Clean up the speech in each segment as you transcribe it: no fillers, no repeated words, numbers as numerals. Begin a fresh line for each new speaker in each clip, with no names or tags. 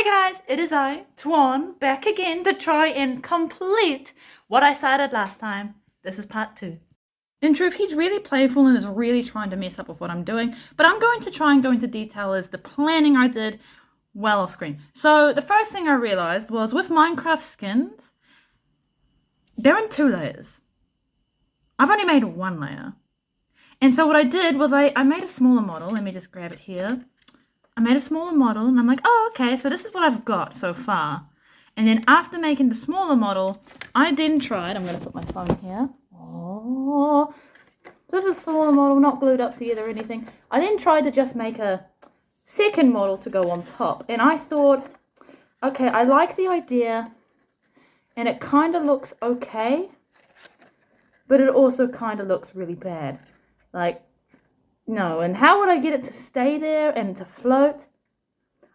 Hey guys, it is I, Twon, back again to try and complete what I started last time. This is part 2. In truth, he's really playful and is really trying to mess up with what I'm doing, but I'm going to try and go into detail as the planning I did well off screen. So the first thing I realized was with Minecraft skins, they're in 2 layers. I've only made 1 layer. And so what I did was I made a smaller model. Let me just grab it here. I made a smaller model and I'm like, oh, okay, so this is what I've got so far. And then after making the smaller model, I then tried, I'm going to put my phone here. Oh, this is a smaller model, not glued up together or anything. I then tried to just make a second model to go on top. And I thought, okay, I like the idea and it kind of looks okay, but it also kind of looks really bad. Like, no, and how would I get it to stay there and to float?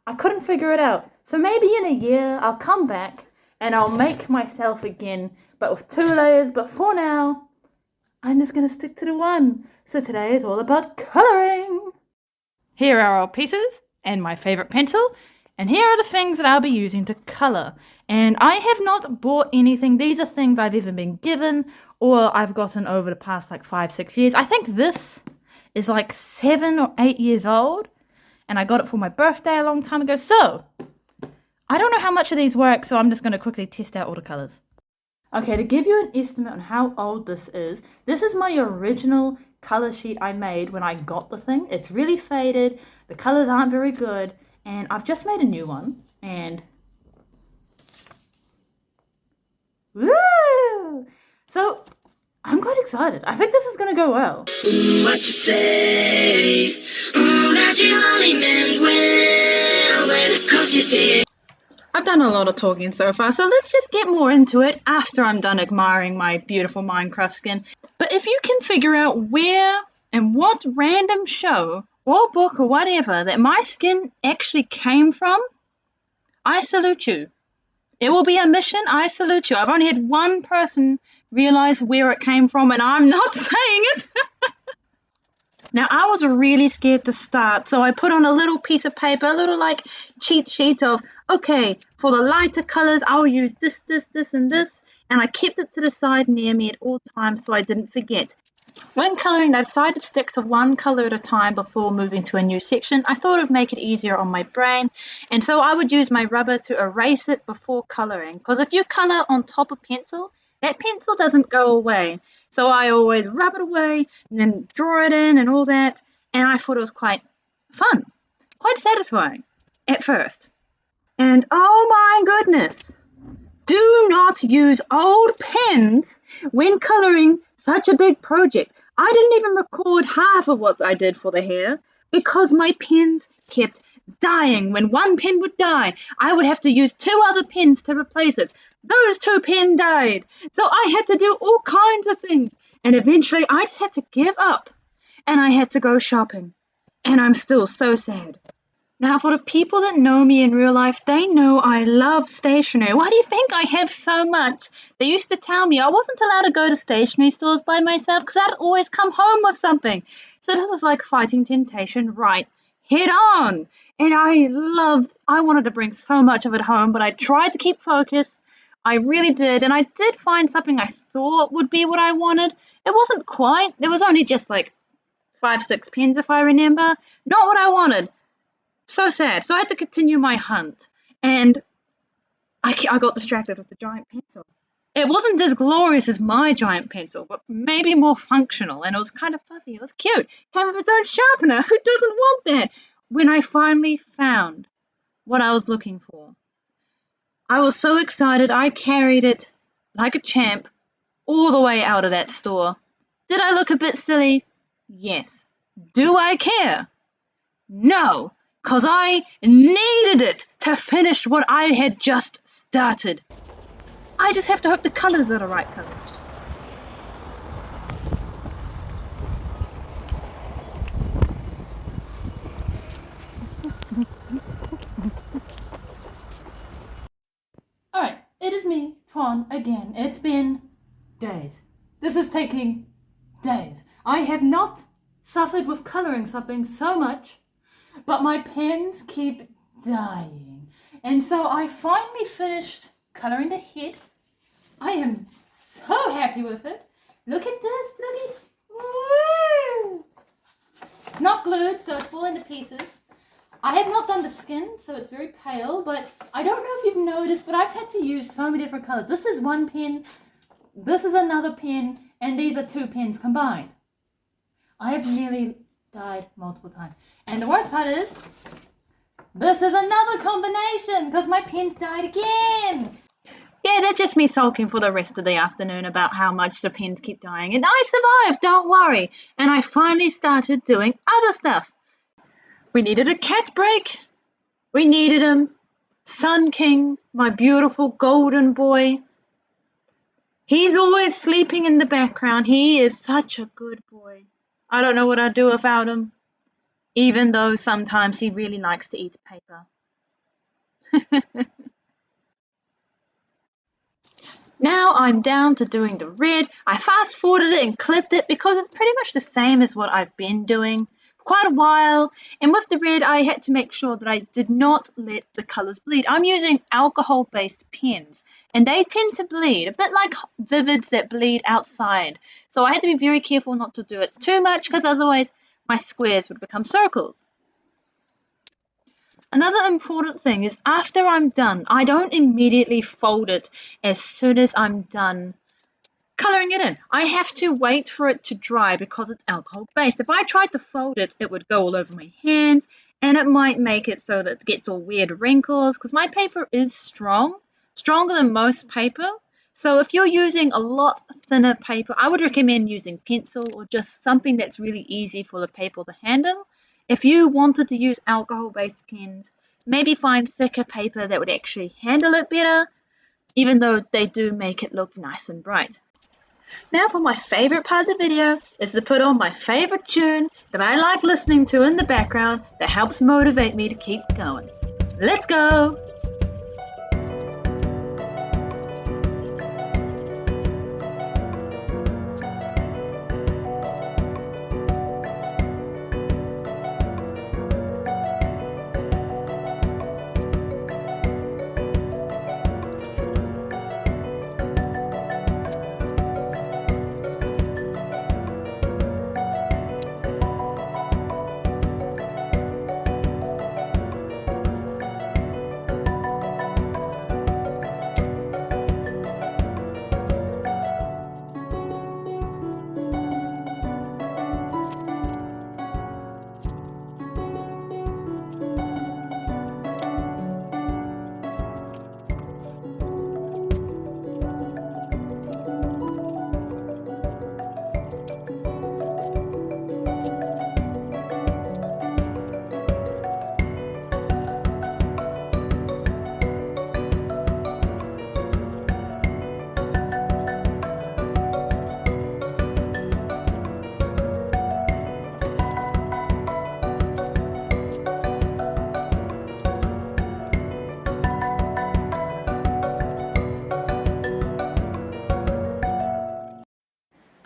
I couldn't figure it out. So maybe in a year I'll come back and I'll make myself again, but with 2 layers. But for now, I'm just going to stick to the 1. So today is all about colouring. Here are our pieces and my favourite pencil. And here are the things that I'll be using to colour. And I have not bought anything. These are things I've either been given or I've gotten over the past like 5-6 years. I think this is like 7 or 8 years old, and I got it for my birthday a long time ago. So I don't know how much of these work, so I'm just going to quickly test out all the colors. Okay, to give you an estimate on how old this is my original color sheet I made when I got the thing. It's really faded, the colors aren't very good, and I've just made a new one, and woo! So I'm quite excited. I think this is going to go well.
What you say? That you only meant well, 'cause you did.
I've done a lot of talking so far, so let's just get more into it after I'm done admiring my beautiful Minecraft skin. But if you can figure out where and what random show or book or whatever that my skin actually came from, I salute you. It will be a mission. I salute you. I've only had one person realize where it came from, and I'm not saying it. Now, I was really scared to start, so I put on a little piece of paper, a little like cheat sheet of, okay, for the lighter colors, I'll use this, and this, and I kept it to the side near me at all times so I didn't forget. When colouring, I decided to stick to one colour at a time before moving to a new section. I thought it would make it easier on my brain, and so I would use my rubber to erase it before colouring, because if you colour on top of pencil, that pencil doesn't go away. So I always rub it away and then draw it in and all that, and I thought it was quite fun, quite satisfying at first. And oh my goodness, do not use old pens when colouring such a big project. I didn't even record half of what I did for the hair because my pens kept dying. When one pen would die, I would have to use 2 other pens to replace it. Those 2 pens died. So I had to do all kinds of things. And eventually I just had to give up. And I had to go shopping. And I'm still so sad. Now, for the people that know me in real life, they know I love stationery. Why do you think I have so much? They used to tell me I wasn't allowed to go to stationery stores by myself because I'd always come home with something. So this is like fighting temptation right head on. And I wanted to bring so much of it home, but I tried to keep focused. I really did. And I did find something I thought would be what I wanted. It wasn't quite. There was only just like 5-6 pens, if I remember. Not what I wanted. So sad. So I had to continue my hunt, and I got distracted with the giant pencil. It wasn't as glorious as my giant pencil, but maybe more functional, and it was kind of fluffy. It was cute. Came with its own sharpener. Who doesn't want that? When I finally found what I was looking for, I was so excited I carried it like a champ all the way out of that store. Did I look a bit silly? Yes. Do I care? No. 'Cause I needed it to finish what I had just started. I just have to hope the colours are the right colours. Alright, it is me, Twon, again. It's been days. This is taking days. I have not suffered with colouring something so much, but my pens keep dying.
And so I finally finished colouring the head. I am so happy with it. Look at this, look at, woo! It's not glued, so it's falling to pieces. I have not done the skin, so it's very pale, but I don't know if you've noticed, but I've had to use so many different colours. This is one pen, this is another pen, and these are two pens combined. I have nearly dyed multiple times. And the worst part is, this is another combination, because my pen's dyed again.
Yeah, that's just me sulking for the rest of the afternoon about how much the pens keep dying. And I survived, don't worry. And I finally started doing other stuff. We needed a cat break. We needed him. Sun King, my beautiful golden boy. He's always sleeping in the background. He is such a good boy. I don't know what I'd do without him. Even though sometimes he really likes to eat paper. Now I'm down to doing the red. I fast forwarded it and clipped it because it's pretty much the same as what I've been doing for quite a while. And with the red, I had to make sure that I did not let the colors bleed. I'm using alcohol-based pens, and they tend to bleed, a bit like Vivids that bleed outside. So I had to be very careful not to do it too much because otherwise my squares would become circles. Another important thing is after I'm done, I don't immediately fold it as soon as I'm done colouring it in. I have to wait for it to dry because it's alcohol based. If I tried to fold it, it would go all over my hands and it might make it so that it gets all weird wrinkles because my paper is strong, stronger than most paper. So if you're using a lot thinner paper, I would recommend using pencil or just something that's really easy for the paper to handle. If you wanted to use alcohol-based pens, maybe find thicker paper that would actually handle it better, even though they do make it look nice and bright. Now for my favourite part of the video is to put on my favourite tune that I like listening to in the background that helps motivate me to keep going. Let's go!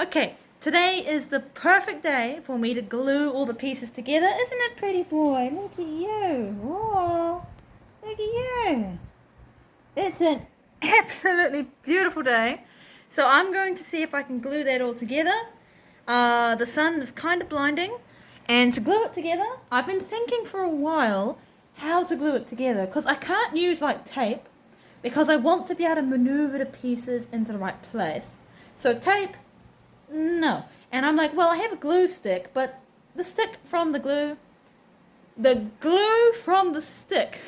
Okay, today is the perfect day for me to glue all the pieces together. Isn't it, pretty boy? Look at you. Oh, look at you. It's an absolutely beautiful day. So I'm going to see if I can glue that all together. The sun is kind of blinding. And to glue it together, I've been thinking for a while how to glue it together. Because I can't use like tape. Because I want to be able to maneuver the pieces into the right place. So tape, no. And I'm like, well, I have a glue stick, but the stick from the glue from the stick,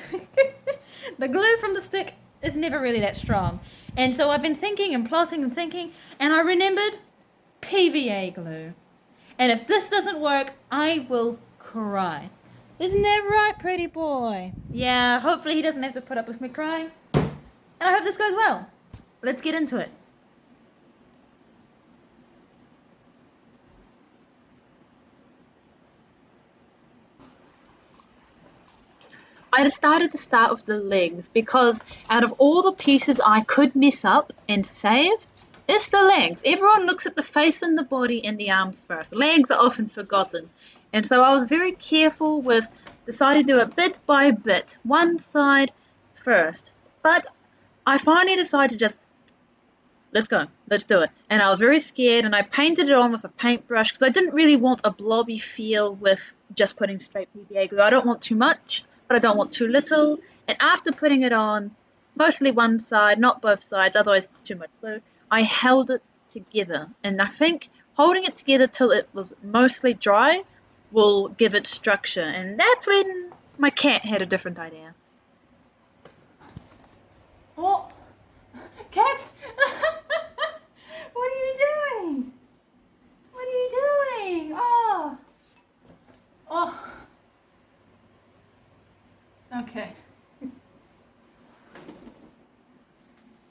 the glue from the stick is never really that strong. And so I've been thinking and plotting and thinking, and I remembered PVA glue. And if this doesn't work, I will cry. Isn't that right, pretty boy? Yeah, hopefully he doesn't have to put up with me crying. And I hope this goes well. Let's get into it.
I decided to start with the legs because out of all the pieces I could mess up and save, it's the legs. Everyone looks at the face and the body and the arms first. Legs are often forgotten. And so I was very careful with deciding to do it bit by bit. One side first. But I finally decided just, let's go, let's do it. And I was very scared and I painted it on with a paintbrush because I didn't really want a blobby feel with just putting straight PVA glue. I don't want too much, but I don't want too little. And after putting it on, mostly one side, not both sides, otherwise too much glue, I held it together. And I think holding it together till it was mostly dry will give it structure. And that's when my cat had a different idea.
Oh, Cat! What are you doing? What are you doing? Oh. Oh. Okay.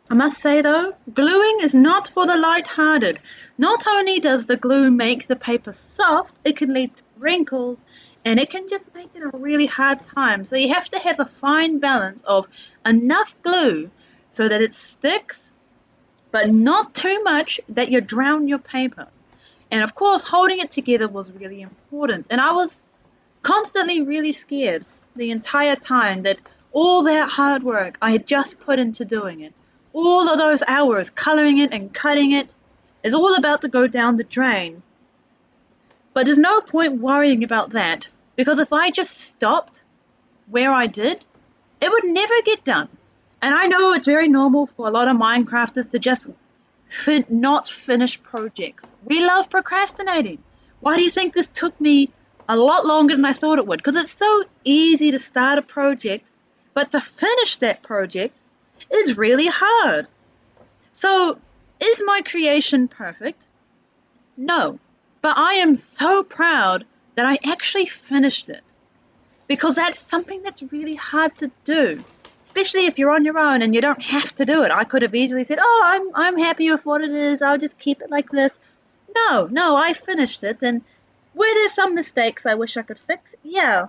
I must say though, gluing is not for the light-hearted. Not only does the glue make the paper soft, it can lead to wrinkles and it can just make it a really hard time. So you have to have a fine balance of enough glue so that it sticks, but not too much that you drown your paper. And of course, holding it together was really important. And I was constantly really scared the entire time that all that hard work I had just put into doing it, all of those hours coloring it and cutting it, is all about to go down the drain. But there's no point worrying about that, because if I just stopped where I did, it would never get done. And I know it's very normal for a lot of Minecrafters to just not finish projects. We love procrastinating. Why do you think this took me a lot longer than I thought it would? Because it's so easy to start a project, but to finish that project is really hard. So, is my creation perfect? No. But I am so proud that I actually finished it. Because that's something that's really hard to do. Especially if you're on your own and you don't have to do it. I could have easily said, oh, I'm happy with what it is. I'll just keep it like this. No, I finished it. And were there some mistakes I wish I could fix? Yeah.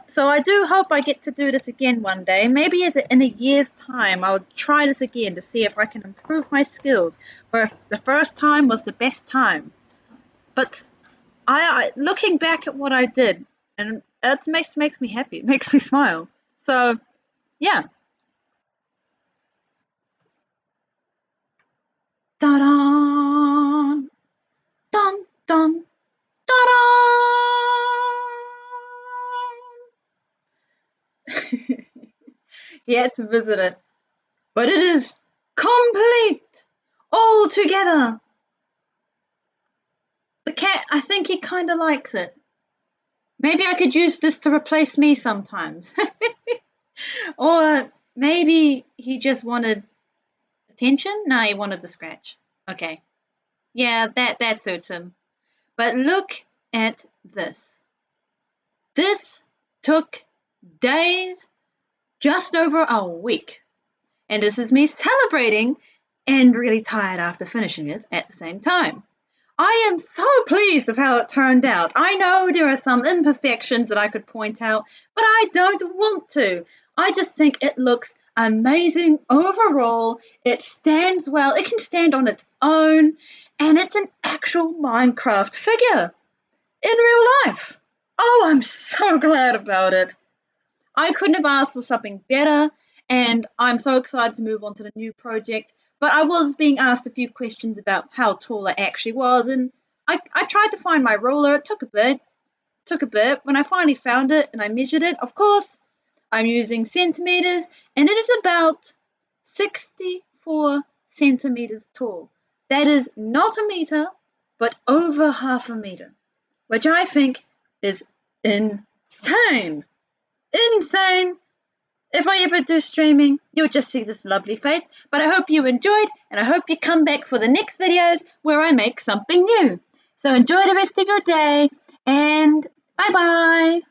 So I do hope I get to do this again one day. Maybe in a year's time, I'll try this again to see if I can improve my skills. Or if the first time was the best time. But I looking back at what I did, and it makes me happy. It makes me smile. So, yeah. Da-da! Dun, dun, da-da! He had to visit it. But it is complete! All together! The cat, I think he kind of likes it. Maybe I could use this to replace me sometimes. Or maybe he just wanted attention? No, he wanted to scratch. Okay. Yeah, that suits him. But look at this. This took days, just over a week. And this is me celebrating and really tired after finishing it at the same time. I am so pleased with how it turned out. I know there are some imperfections that I could point out, but I don't want to. I just think it looks amazing overall. It stands well. It can stand on its own, and it's an actual Minecraft figure in real life. Oh, I'm so glad about it. I couldn't have asked for something better, and I'm so excited to move on to the new project. But I was being asked a few questions about how tall I actually was, and I tried to find my ruler. It took a bit. When I finally found it and I measured it, of course, I'm using centimeters, and it is about 64 centimeters tall. That is not a meter, but over half a meter, which I think is insane. Insane! If I ever do streaming, you'll just see this lovely face. But I hope you enjoyed, and I hope you come back for the next videos where I make something new. So enjoy the rest of your day, and bye-bye!